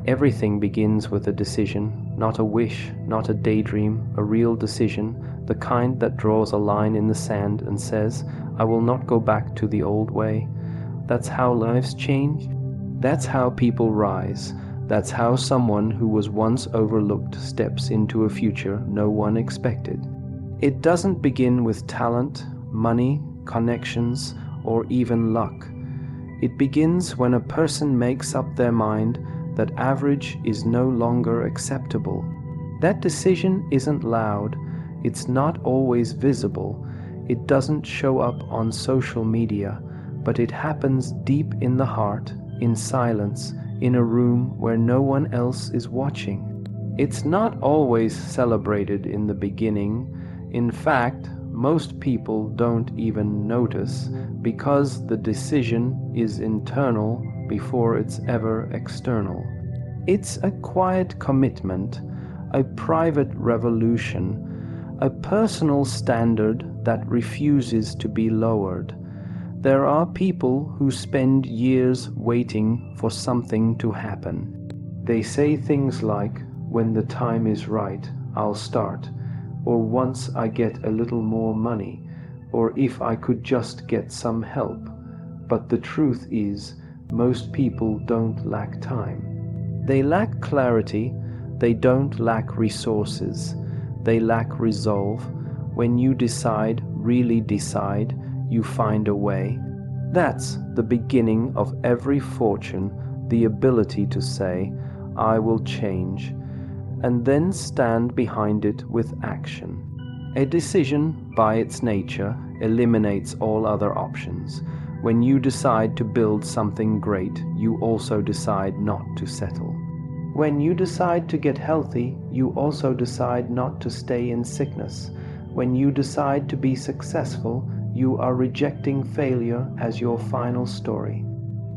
Everything begins with a decision, not a wish, not a daydream, a real decision, the kind that draws a line in the sand and says, I will not go back to the old way. That's how lives change. That's how people rise. That's how someone who was once overlooked steps into a future no one expected. It doesn't begin with talent, money, connections, or even luck. It begins when a person makes up their mind that average is no longer acceptable. That decision isn't loud. It's not always visible. It doesn't show up on social media, but it happens deep in the heart, in silence, in a room where no one else is watching. It's not always celebrated in the beginning. In fact, most people don't even notice because the decision is internal before it's ever external. It's a quiet commitment, a private revolution, a personal standard that refuses to be lowered. There are people who spend years waiting for something to happen. They say things like, when the time is right, I'll start, or once I get a little more money, or if I could just get some help. But the truth is, most people don't lack time. They lack clarity, they don't lack resources, they lack resolve. When you decide, really decide, you find a way. That's the beginning of every fortune, the ability to say, I will change, and then stand behind it with action. A decision, by its nature, eliminates all other options. When you decide to build something great, you also decide not to settle. When you decide to get healthy, you also decide not to stay in sickness. When you decide to be successful, you are rejecting failure as your final story.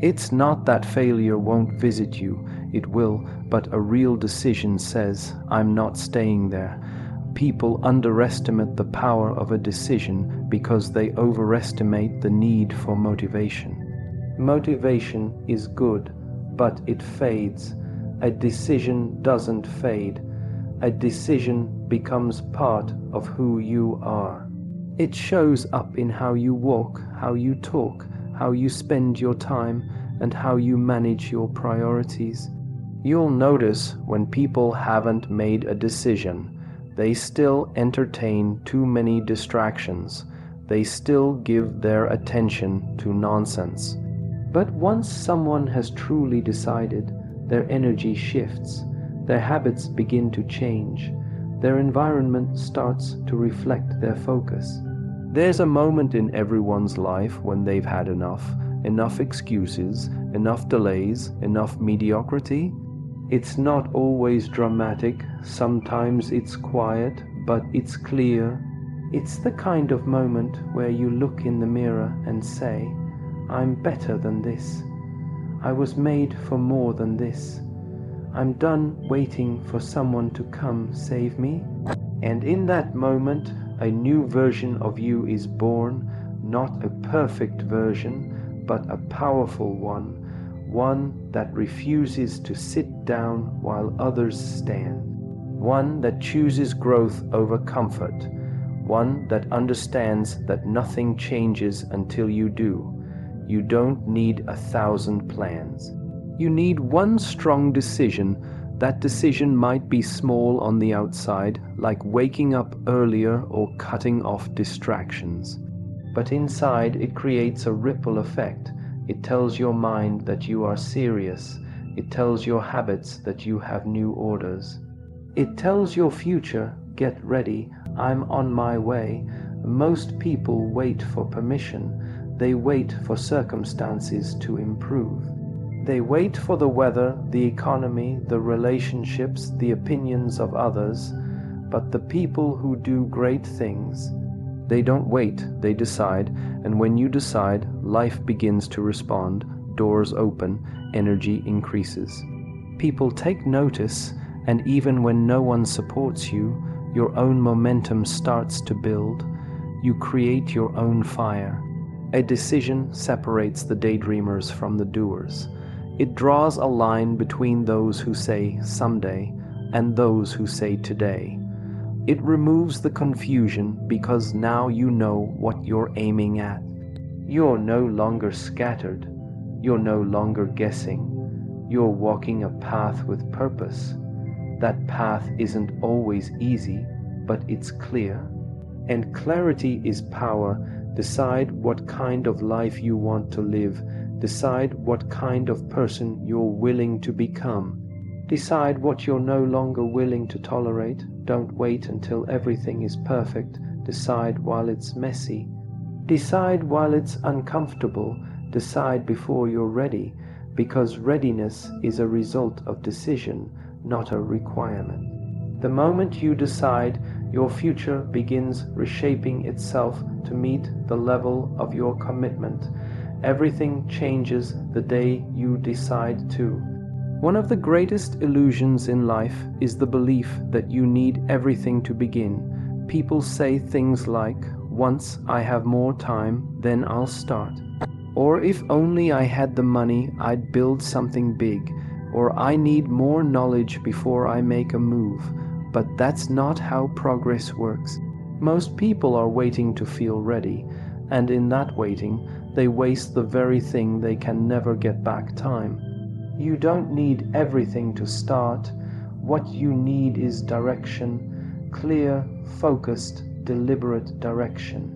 It's not that failure won't visit you, it will, but a real decision says, I'm not staying there. People underestimate the power of a decision because they overestimate the need for motivation. Motivation is good, but it fades. A decision doesn't fade. A decision becomes part of who you are. It shows up in how you walk, how you talk, how you spend your time, and how you manage your priorities. You'll notice when people haven't made a decision, they still entertain too many distractions. They still give their attention to nonsense. But once someone has truly decided, their energy shifts, their habits begin to change, their environment starts to reflect their focus. There's a moment in everyone's life when they've had enough excuses, enough delays, enough mediocrity. It's not always dramatic, sometimes it's quiet, but it's clear. It's the kind of moment where you look in the mirror and say, I'm better than this. I was made for more than this. I'm done waiting for someone to come save me. And in that moment, a new version of you is born, not a perfect version, but a powerful one that refuses to sit down while others stand, one that chooses growth over comfort, one that understands that nothing changes until you do. You don't need 1,000 plans. You need one strong decision. That decision might be small on the outside, like waking up earlier or cutting off distractions. But inside, it creates a ripple effect. It tells your mind that you are serious. It tells your habits that you have new orders. It tells your future, get ready, I'm on my way. Most people wait for permission. They wait for circumstances to improve. They wait for the weather, the economy, the relationships, the opinions of others. But the people who do great things, they don't wait, they decide. And when you decide, life begins to respond, doors open, energy increases. People take notice, and even when no one supports you, your own momentum starts to build. You create your own fire. A decision separates the daydreamers from the doers. It draws a line between those who say someday and those who say today. It removes the confusion because now you know what you're aiming at. You're no longer scattered. You're no longer guessing. You're walking a path with purpose. That path isn't always easy, but it's clear. And clarity is power. Decide what kind of life you want to live. Decide what kind of person you're willing to become. Decide what you're no longer willing to tolerate. Don't wait until everything is perfect. Decide while it's messy. Decide while it's uncomfortable. Decide before you're ready, because readiness is a result of decision, not a requirement. The moment you decide, your future begins reshaping itself to meet the level of your commitment. Everything changes the day you decide to. One of the greatest illusions in life is the belief that you need everything to begin. People say things like, "Once I have more time, then I'll start." Or, "If only I had the money, I'd build something big." Or, "I need more knowledge before I make a move." But that's not how progress works. Most people are waiting to feel ready, and in that waiting, they waste the very thing they can never get back: time. You don't need everything to start. What you need is direction, clear, focused, deliberate direction.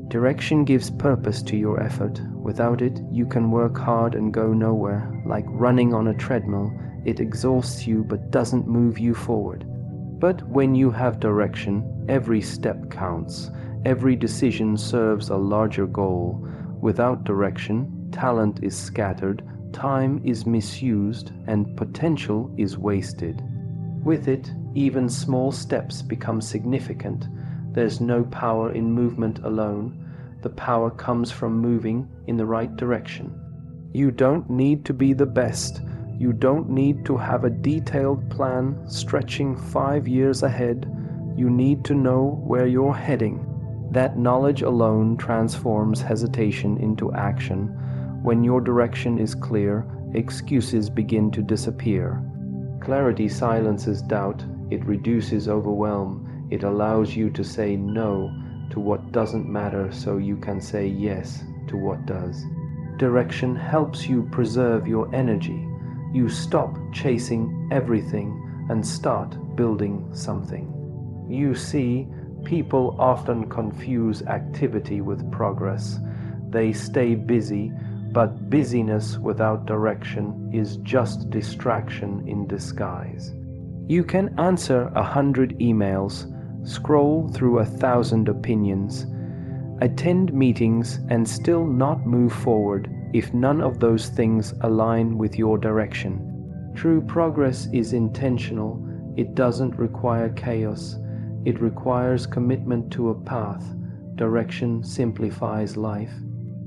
Direction gives purpose to your effort. Without it, you can work hard and go nowhere. Like running on a treadmill, it exhausts you but doesn't move you forward. But when you have direction, every step counts. Every decision serves a larger goal. Without direction, talent is scattered, time is misused, and potential is wasted. With it, even small steps become significant. There's no power in movement alone. The power comes from moving in the right direction. You don't need to be the best. You don't need to have a detailed plan stretching 5 years ahead. You need to know where you're heading. That knowledge alone transforms hesitation into action. When your direction is clear, excuses begin to disappear. Clarity silences doubt. It reduces overwhelm. It allows you to say no to what doesn't matter so you can say yes to what does. Direction helps you preserve your energy. You stop chasing everything and start building something. You see, people often confuse activity with progress. They stay busy, but busyness without direction is just distraction in disguise. You can answer 100 emails, scroll through 1,000 opinions, attend meetings, and still not move forward if none of those things align with your direction. True progress is intentional. It doesn't require chaos. It requires commitment to a path. Direction simplifies life.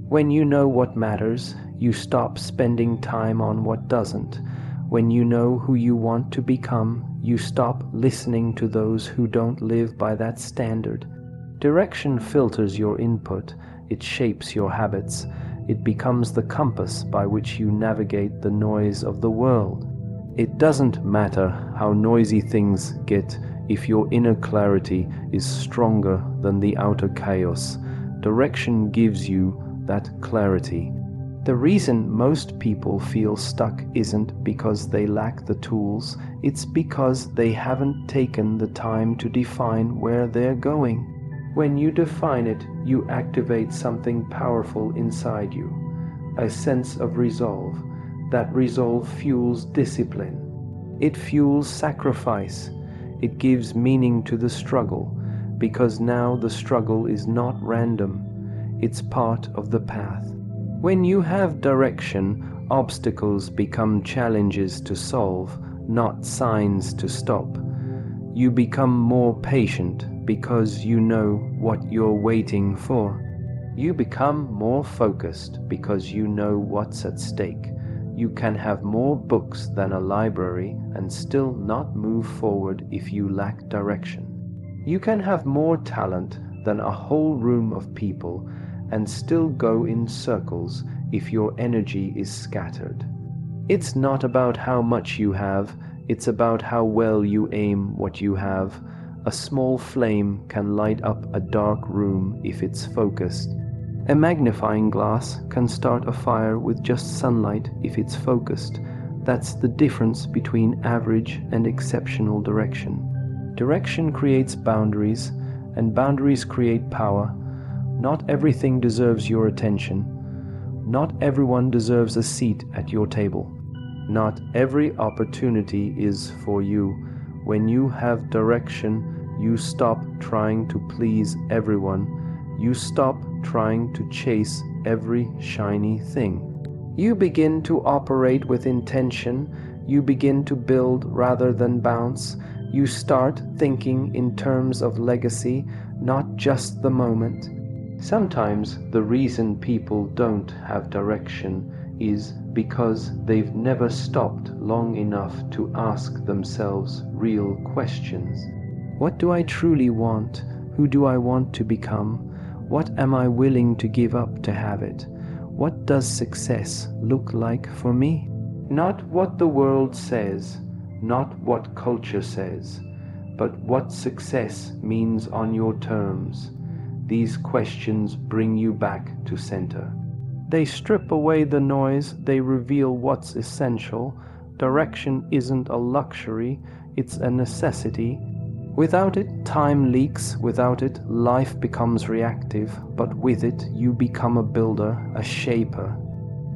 When you know what matters, you stop spending time on what doesn't. When you know who you want to become, you stop listening to those who don't live by that standard. Direction filters your input. It shapes your habits. It becomes the compass by which you navigate the noise of the world. It doesn't matter how noisy things get if your inner clarity is stronger than the outer chaos. Direction gives you that clarity. The reason most people feel stuck isn't because they lack the tools, it's because they haven't taken the time to define where they're going. When you define it, you activate something powerful inside you, a sense of resolve. That resolve fuels discipline. It fuels sacrifice. It gives meaning to the struggle, because now the struggle is not random. It's part of the path. When you have direction, obstacles become challenges to solve, not signs to stop. You become more patient because you know what you're waiting for. You become more focused because you know what's at stake. You can have more books than a library and still not move forward if you lack direction. You can have more talent than a whole room of people and still go in circles if your energy is scattered. It's not about how much you have, it's about how well you aim what you have. A small flame can light up a dark room if it's focused. A magnifying glass can start a fire with just sunlight if it's focused. That's the difference between average and exceptional direction. Direction creates boundaries, and boundaries create power. Not everything deserves your attention. Not everyone deserves a seat at your table. Not every opportunity is for you. When you have direction, you stop trying to please everyone. You stop trying to chase every shiny thing. You begin to operate with intention. You begin to build rather than bounce. You start thinking in terms of legacy, not just the moment. Sometimes the reason people don't have direction is because they've never stopped long enough to ask themselves real questions. What do I truly want? Who do I want to become? What am I willing to give up to have it? What does success look like for me? Not what the world says, not what culture says, but what success means on your terms. These questions bring you back to center. They strip away the noise, they reveal what's essential. Direction isn't a luxury, it's a necessity. Without it, time leaks. Without it, life becomes reactive. But with it, you become a builder, a shaper,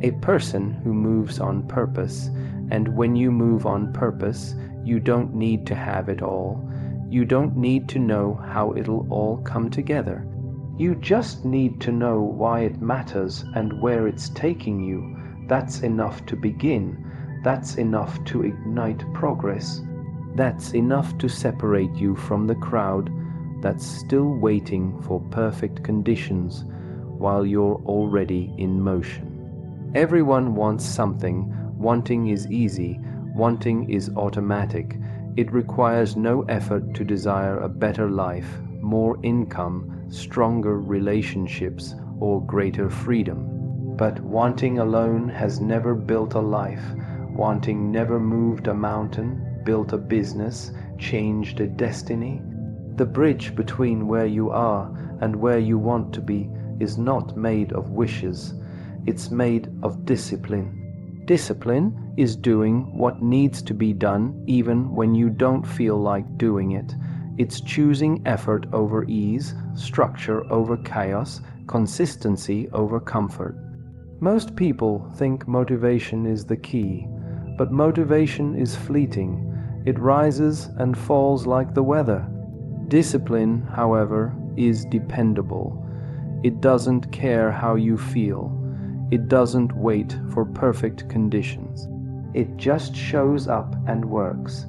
a person who moves on purpose. And when you move on purpose, you don't need to have it all. You don't need to know how it'll all come together. You just need to know why it matters and where it's taking you. That's enough to begin. That's enough to ignite progress. That's enough to separate you from the crowd that's still waiting for perfect conditions while you're already in motion. Everyone wants something. Wanting is easy. Wanting is automatic. It requires no effort to desire a better life, more income, stronger relationships, or greater freedom. But wanting alone has never built a life. Wanting never moved a mountain, built a business, changed a destiny. The bridge between where you are and where you want to be is not made of wishes. It's made of discipline. Discipline is doing what needs to be done even when you don't feel like doing it. It's choosing effort over ease, structure over chaos, consistency over comfort. Most people think motivation is the key, but motivation is fleeting. It rises and falls like the weather. Discipline, however, is dependable. It doesn't care how you feel. It doesn't wait for perfect conditions. It just shows up and works.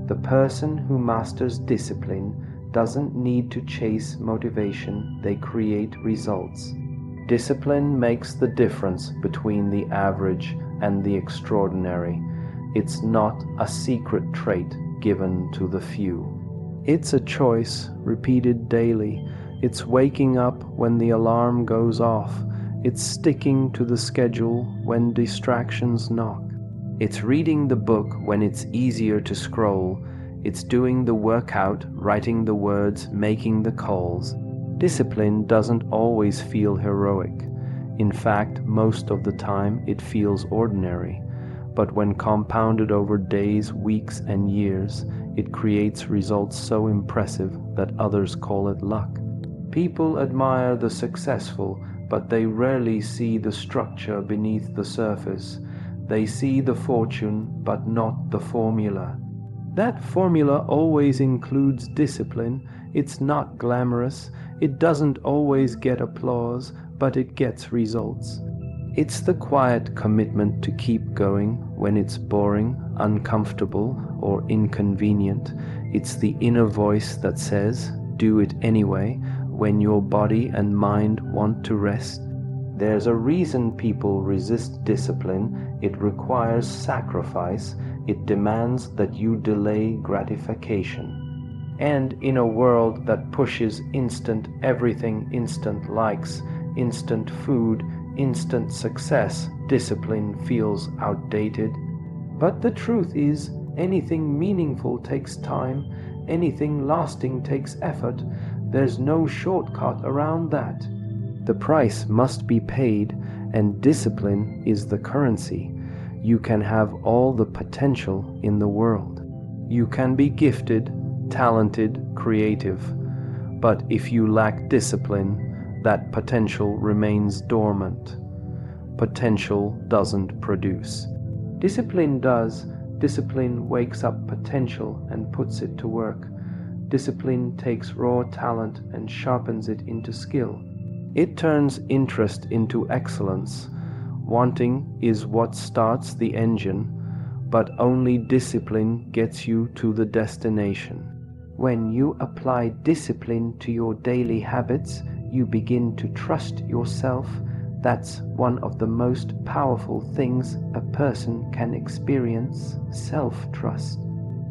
The person who masters discipline doesn't need to chase motivation, they create results. Discipline makes the difference between the average and the extraordinary. It's not a secret trait given to the few. It's a choice repeated daily. It's waking up when the alarm goes off. It's sticking to the schedule when distractions knock. It's reading the book when it's easier to scroll. It's doing the workout, writing the words, making the calls. Discipline doesn't always feel heroic. In fact, most of the time it feels ordinary. But when compounded over days, weeks, and years, it creates results so impressive that others call it luck. People admire the successful, but they rarely see the structure beneath the surface. They see the fortune, but not the formula. That formula always includes discipline. It's not glamorous. It doesn't always get applause, but it gets results. It's the quiet commitment to keep going when it's boring, uncomfortable, or inconvenient. It's the inner voice that says, do it anyway, when your body and mind want to rest. There's a reason people resist discipline. It requires sacrifice. It demands that you delay gratification. And in a world that pushes instant everything, instant likes, instant food, instant success, discipline feels outdated. But the truth is, anything meaningful takes time, anything lasting takes effort. There's no shortcut around that. The price must be paid, and discipline is the currency. You can have all the potential in the world. You can be gifted, talented, creative. But if you lack discipline, that potential remains dormant. Potential doesn't produce. Discipline does. Discipline wakes up potential and puts it to work. Discipline takes raw talent and sharpens it into skill. It turns interest into excellence. Wanting is what starts the engine, but only discipline gets you to the destination. When you apply discipline to your daily habits, you begin to trust yourself. That's one of the most powerful things a person can experience, self-trust.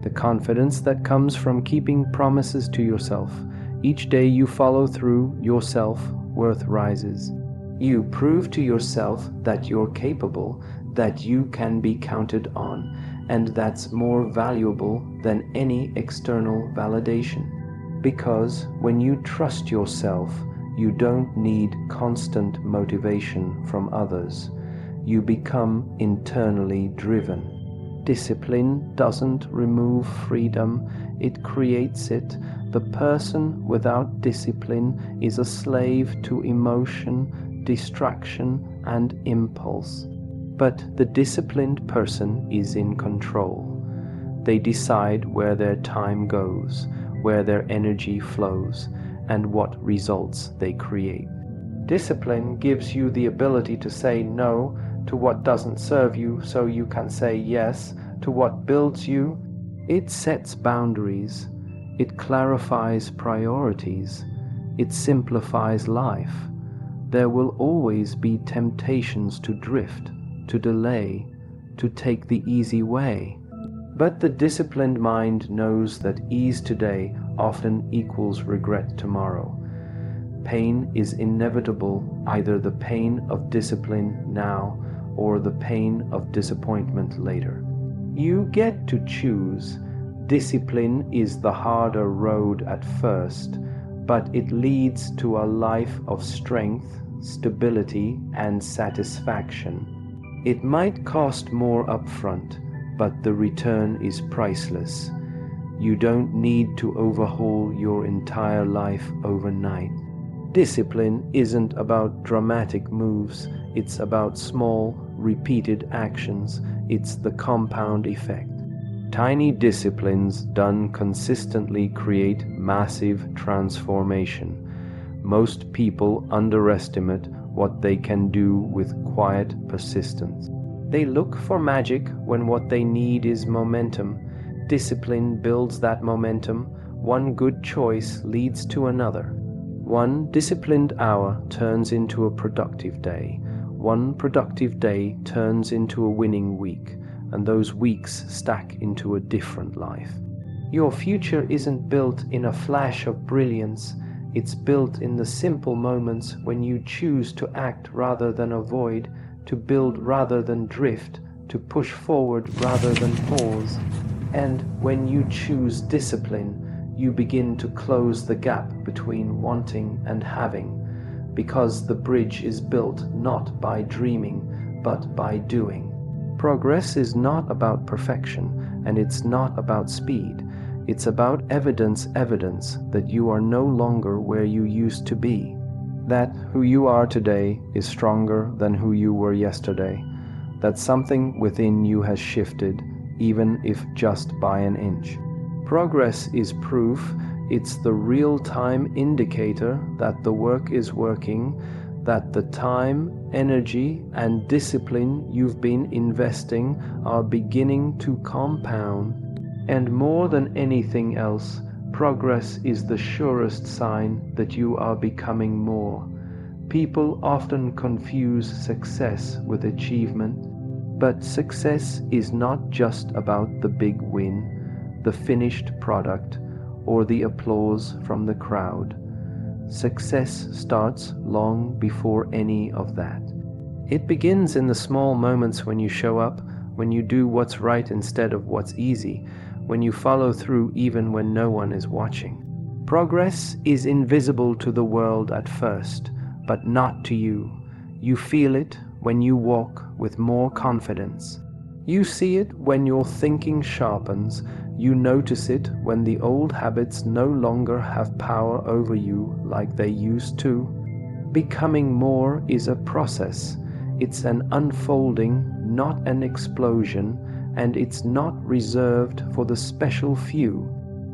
The confidence that comes from keeping promises to yourself. Each day you follow through, your self-worth rises. You prove to yourself that you're capable, that you can be counted on, and that's more valuable than any external validation. Because when you trust yourself, you don't need constant motivation from others. You become internally driven. Discipline doesn't remove freedom, it creates it. The person without discipline is a slave to emotion, distraction, and impulse. But the disciplined person is in control. They decide where their time goes, where their energy flows, and what results they create. Discipline gives you the ability to say no to what doesn't serve you, so you can say yes to what builds you. It sets boundaries. It clarifies priorities. It simplifies life. There will always be temptations to drift, to delay, to take the easy way. But the disciplined mind knows that ease today often equals regret tomorrow. Pain is inevitable, either the pain of discipline now or the pain of disappointment later. You get to choose. Discipline is the harder road at first, but it leads to a life of strength, stability, and satisfaction. It might cost more upfront, but the return is priceless. You don't need to overhaul your entire life overnight. Discipline isn't about dramatic moves, it's about small, repeated actions. It's the compound effect. Tiny disciplines done consistently create massive transformation. Most people underestimate what they can do with quiet persistence. They look for magic when what they need is momentum. Discipline builds that momentum. One good choice leads to another. One disciplined hour turns into a productive day. One productive day turns into a winning week, and those weeks stack into a different life. Your future isn't built in a flash of brilliance. It's built in the simple moments when you choose to act rather than avoid, to build rather than drift, to push forward rather than pause. And when you choose discipline, you begin to close the gap between wanting and having, because the bridge is built not by dreaming, but by doing. Progress is not about perfection, and it's not about speed. It's about evidence that you are no longer where you used to be. That who you are today is stronger than who you were yesterday. That something within you has shifted, even if just by an inch. Progress is proof. It's the real-time indicator that the work is working, that the time, energy, and discipline you've been investing are beginning to compound. And more than anything else, progress is the surest sign that you are becoming more. People often confuse success with achievement, but success is not just about the big win, the finished product, or the applause from the crowd. Success starts long before any of that. It begins in the small moments when you show up, when you do what's right instead of what's easy, when you follow through even when no one is watching. Progress is invisible to the world at first, but not to you. You feel it when you walk with more confidence. You see it when your thinking sharpens. You notice it when the old habits no longer have power over you like they used to. Becoming more is a process. It's an unfolding, not an explosion, and it's not reserved for the special few.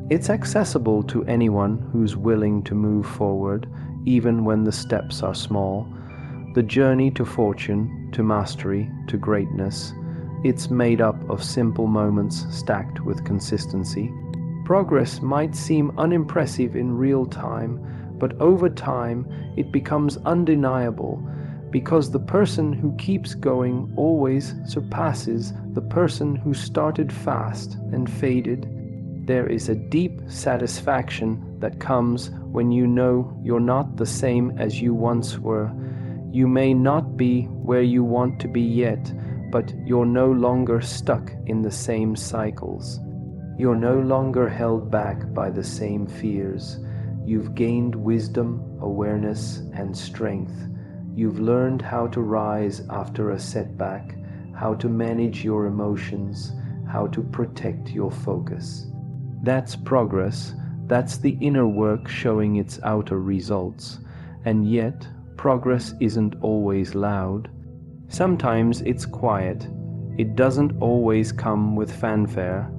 It's accessible to anyone who's willing to move forward, even when the steps are small. The journey to fortune, to mastery, to greatness, it's made up of simple moments stacked with consistency. Progress might seem unimpressive in real time, but over time it becomes undeniable, because the person who keeps going always surpasses the person who started fast and faded. There is a deep satisfaction that comes when you know you're not the same as you once were. You may not be where you want to be yet, but you're no longer stuck in the same cycles. You're no longer held back by the same fears. You've gained wisdom, awareness, and strength. You've learned how to rise after a setback, how to manage your emotions, how to protect your focus. That's progress. That's the inner work showing its outer results. And yet, progress isn't always loud. Sometimes it's quiet. It doesn't always come with fanfare.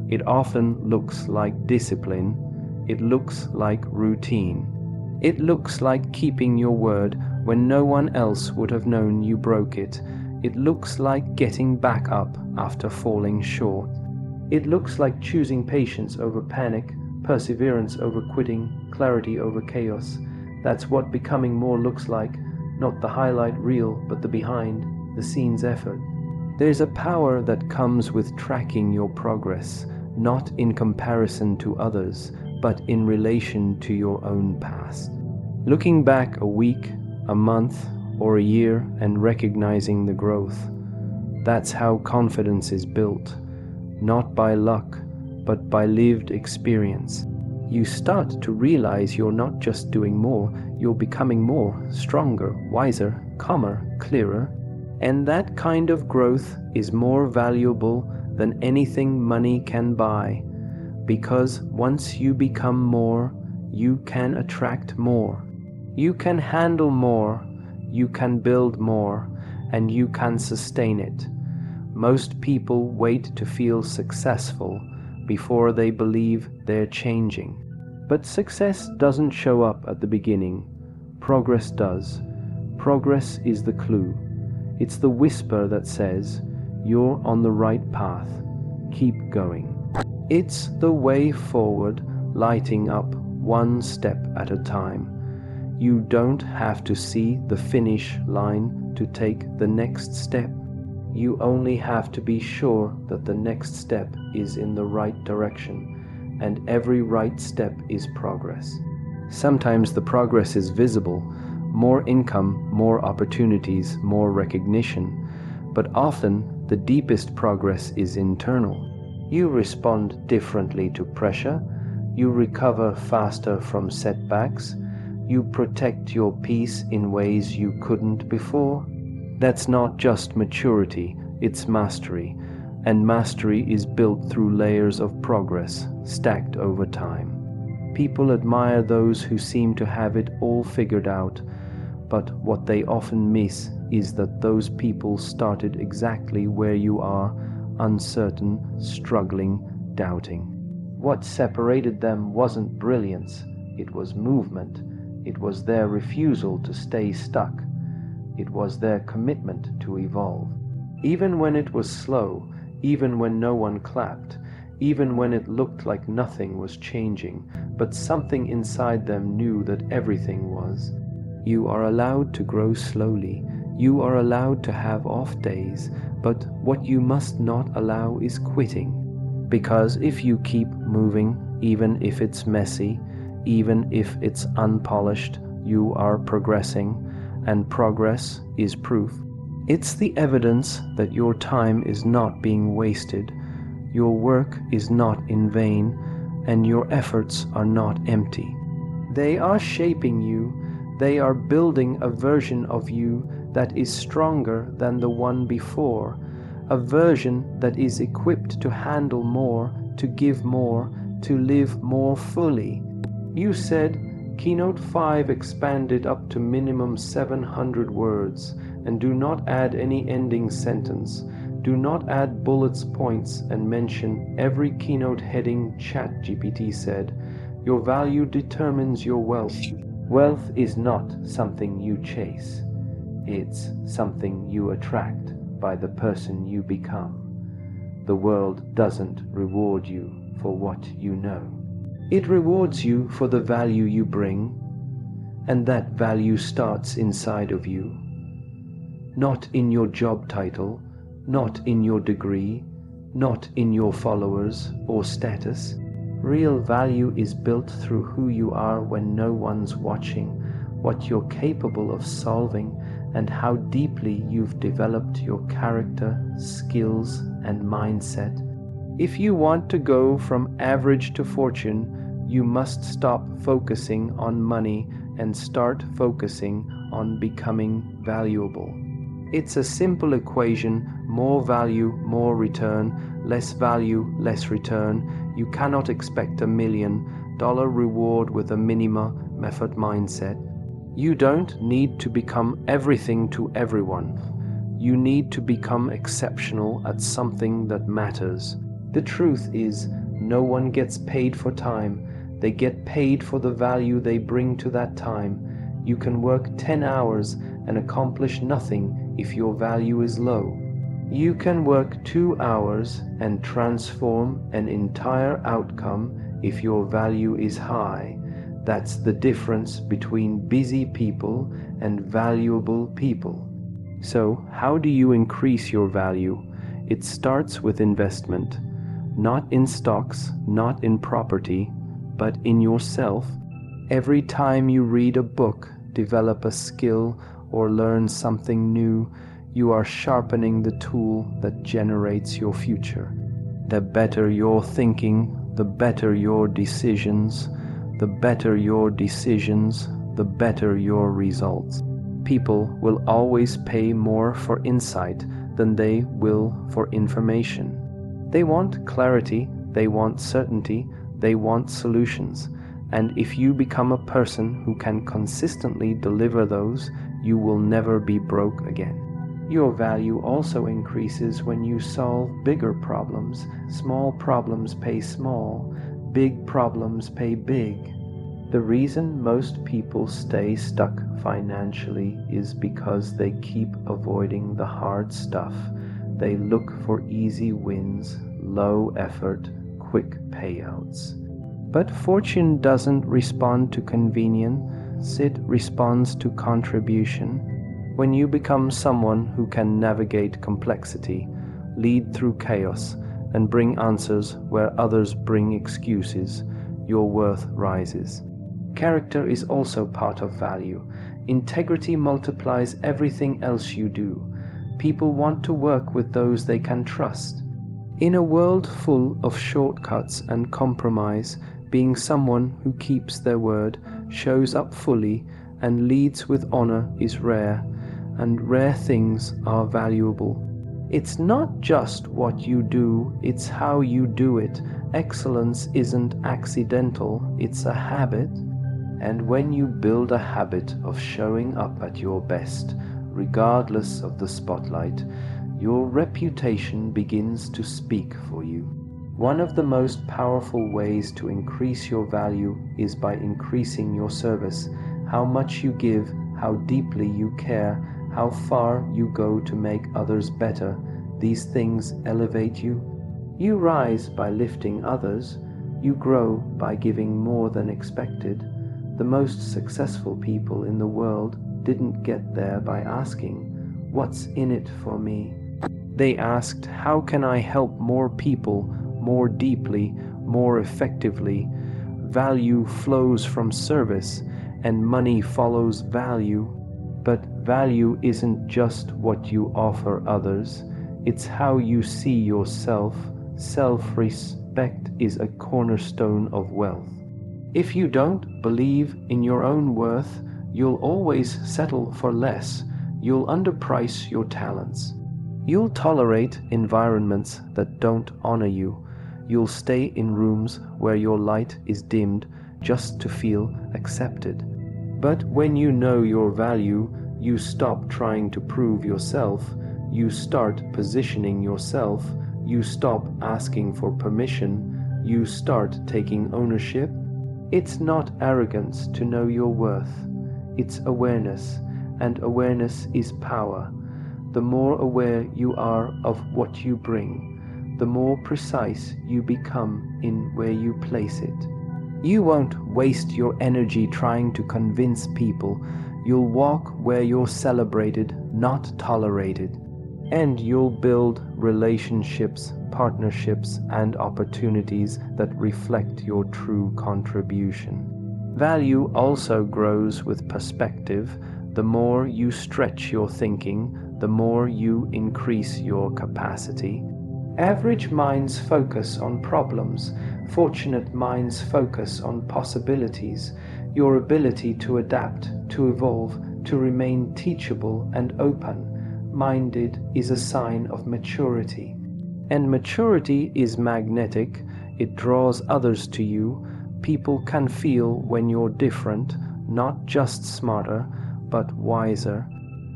It often looks like discipline. It looks like routine. It looks like keeping your word when no one else would have known you broke it. It looks like getting back up after falling short. It looks like choosing patience over panic, perseverance over quitting, clarity over chaos. That's what becoming more looks like, not the highlight reel, but the behind the scenes effort. There's a power that comes with tracking your progress, not in comparison to others, but in relation to your own past. Looking back a week, a month, or a year and recognizing the growth. That's how confidence is built, not by luck, but by lived experience. You start to realize you're not just doing more, you're becoming more, stronger, wiser, calmer, clearer. And that kind of growth is more valuable than anything money can buy, because once you become more, you can attract more. You can handle more, you can build more, and you can sustain it. Most people wait to feel successful before they believe they're changing. But success doesn't show up at the beginning. Progress does. Progress is the clue. It's the whisper that says, you're on the right path. Keep going. It's the way forward, lighting up one step at a time. You don't have to see the finish line to take the next step. You only have to be sure that the next step is in the right direction, and every right step is progress. Sometimes the progress is visible, more income, more opportunities, more recognition, but often the deepest progress is internal. You respond differently to pressure, you recover faster from setbacks, you protect your peace in ways you couldn't before. That's not just maturity, it's mastery, and mastery is built through layers of progress stacked over time. People admire those who seem to have it all figured out, but what they often miss is that those people started exactly where you are, uncertain, struggling, doubting. What separated them wasn't brilliance, it was movement. It was their refusal to stay stuck. It was their commitment to evolve. Even when it was slow, even when no one clapped, even when it looked like nothing was changing, but something inside them knew that everything was. You are allowed to grow slowly. You are allowed to have off days, but what you must not allow is quitting. Because if you keep moving, even if it's messy, even if it's unpolished, you are progressing, and progress is proof. It's the evidence that your time is not being wasted, your work is not in vain, and your efforts are not empty. They are shaping you, they are building a version of you that is stronger than the one before, a version that is equipped to handle more, to give more, to live more fully. You said, Keynote 5 expanded up to minimum 700 words, and do not add any ending sentence. Do not add bullets, points, and mention every keynote heading, ChatGPT said. Your value determines your wealth. Wealth is not something you chase. It's something you attract by the person you become. The world doesn't reward you for what you know. It rewards you for the value you bring, and that value starts inside of you. Not in your job title, not in your degree, not in your followers or status. Real value is built through who you are when no one's watching, what you're capable of solving, and how deeply you've developed your character, skills, and mindset. If you want to go from average to fortune, you must stop focusing on money and start focusing on becoming valuable. It's a simple equation: more value, more return, less value, less return. You cannot expect $1 million reward with a minima method mindset. You don't need to become everything to everyone. You need to become exceptional at something that matters. The truth is, no one gets paid for time. They get paid for the value they bring to that time. You can work 10 hours and accomplish nothing if your value is low. You can work 2 hours and transform an entire outcome if your value is high. That's the difference between busy people and valuable people. So, how do you increase your value? It starts with investment. Not in stocks, not in property, but in yourself. Every time you read a book, develop a skill, or learn something new, you are sharpening the tool that generates your future. The better your thinking, the better your decisions. The better your decisions, the better your results. People will always pay more for insight than they will for information. They want clarity, they want certainty, they want solutions. And if you become a person who can consistently deliver those, you will never be broke again. Your value also increases when you solve bigger problems. Small problems pay small, big problems pay big. The reason most people stay stuck financially is because they keep avoiding the hard stuff. They look for easy wins, low effort, quick payouts. But fortune doesn't respond to convenience, it responds to contribution. When you become someone who can navigate complexity, lead through chaos, and bring answers where others bring excuses, your worth rises. Character is also part of value. Integrity multiplies everything else you do. People want to work with those they can trust. In a world full of shortcuts and compromise, being someone who keeps their word, shows up fully, and leads with honor is rare, and rare things are valuable. It's not just what you do, it's how you do it. Excellence isn't accidental, it's a habit. And when you build a habit of showing up at your best, regardless of the spotlight, your reputation begins to speak for you. One of the most powerful ways to increase your value is by increasing your service. How much you give, how deeply you care, how far you go to make others better. These things elevate you. You rise by lifting others. You grow by giving more than expected. The most successful people in the world didn't get there by asking, "What's in it for me?" They asked, "How can I help more people, more deeply, more effectively?" Value flows from service, and money follows value. But Value isn't just what you offer others, it's how you see yourself. Self-respect is a cornerstone of wealth. If you don't believe in your own worth, you'll always settle for less. You'll underprice your talents. You'll tolerate environments that don't honor you. You'll stay in rooms where your light is dimmed just to feel accepted. But when you know your value, you stop trying to prove yourself. You start positioning yourself. You stop asking for permission. You start taking ownership. It's not arrogance to know your worth. It's awareness, and awareness is power. The more aware you are of what you bring, the more precise you become in where you place it. You won't waste your energy trying to convince people. You'll walk where you're celebrated, not tolerated. And you'll build relationships, partnerships, and opportunities that reflect your true contribution. Value also grows with perspective. The more you stretch your thinking, the more you increase your capacity. Average minds focus on problems. Fortunate minds focus on possibilities. Your ability to adapt, to evolve, to remain teachable and open-minded is a sign of maturity. And maturity is magnetic. It draws others to you. People can feel when you're different, not just smarter, but wiser.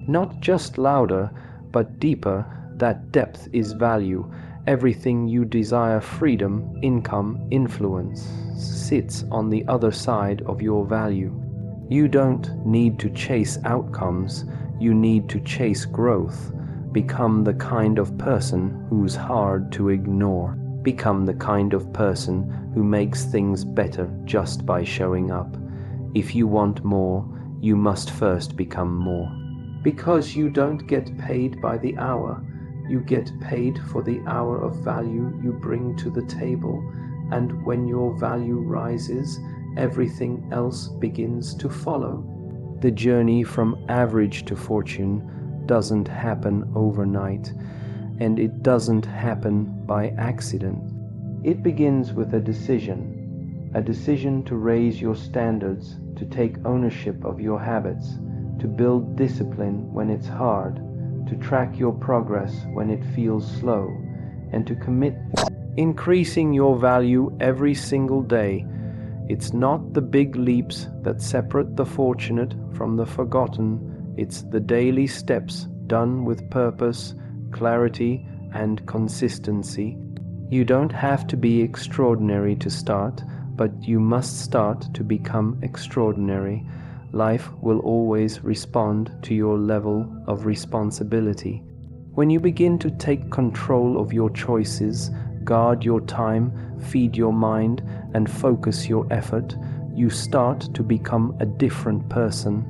Not just louder, but deeper. That depth is value. Everything you desire, freedom, income, influence, sits on the other side of your value. You don't need to chase outcomes. You need to chase growth. Become the kind of person who's hard to ignore. Become the kind of person who makes things better just by showing up. If you want more, you must first become more. Because you don't get paid by the hour. You get paid for the hour of value you bring to the table. And when your value rises, everything else begins to follow. The journey from average to fortune doesn't happen overnight, and it doesn't happen by accident. It begins with a decision to raise your standards, to take ownership of your habits, to build discipline when it's hard, to track your progress when it feels slow, and to commit increasing your value every single day. It's not the big leaps that separate the fortunate from the forgotten. It's the daily steps done with purpose, clarity, and consistency. You don't have to be extraordinary to start, but you must start to become extraordinary. Life will always respond to your level of responsibility. When you begin to take control of your choices, guard your time, feed your mind, and focus your effort, you start to become a different person,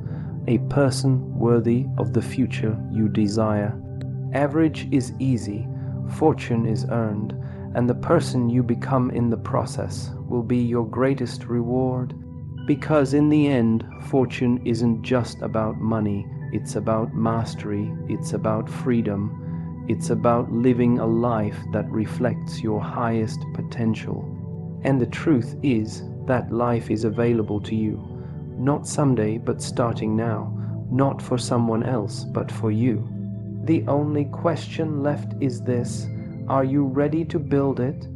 a person worthy of the future you desire. Average is easy, fortune is earned, and the person you become in the process will be your greatest reward. Because in the end, fortune isn't just about money, it's about mastery, it's about freedom, it's about living a life that reflects your highest potential. And the truth is, that life is available to you, not someday, but starting now, not for someone else, but for you. The only question left is this: are you ready to build it?